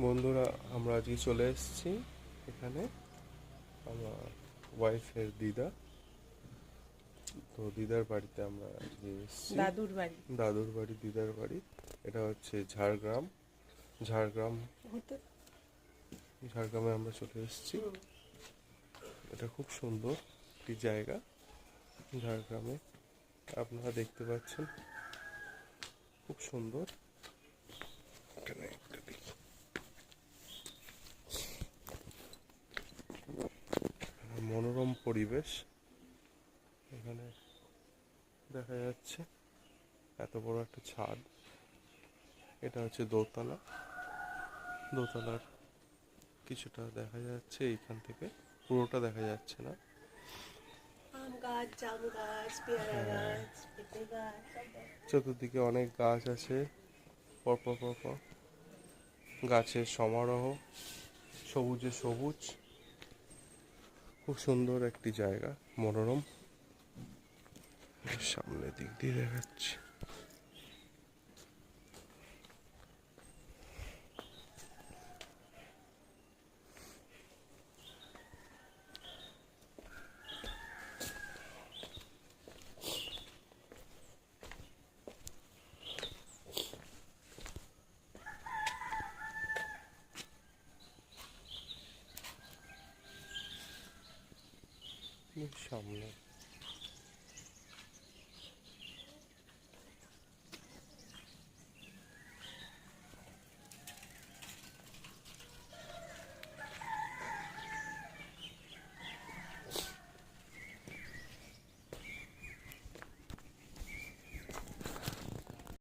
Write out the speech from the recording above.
বন্ধুরা, আমরা আজকে চলে এসেছি এখানে আমার ওয়াইফের দিদা। তো দিদার বাড়িতে আমরা আজকে এসেছি, দাদুর বাড়ি। দাদুর বাড়ি, দিদার বাড়ি। এটা হচ্ছে ঝাড়গ্রাম। ঝাড়গ্রাম ঝাড়গ্রামে আমরা চলে এসেছি। এটা খুব সুন্দর একটি জায়গা ঝাড়গ্রামে, আপনারা দেখতে পাচ্ছেন, খুব সুন্দর। এখানে একটা দেখি, মনোরম পরিবেশ এখানে দেখা যাচ্ছে। এত বড় একটা ছাদ। এটা হচ্ছে দোতলা। দোতলার কিছুটা দেখা যাচ্ছে এইখান থেকে, পুরোটা দেখা যাচ্ছে না। আম গাছ, জাম গাছ, পেয়ারা গাছ, পেঁপে গাছ, চতুর্দিকে অনেক গাছ আছে, পরপর পরপর গাছের সমারোহ, সবুজে সবুজ। খুব সুন্দর একটি জায়গা, মনোরম। সামনের দিক দিয়ে দেখাচ্ছি। সামনে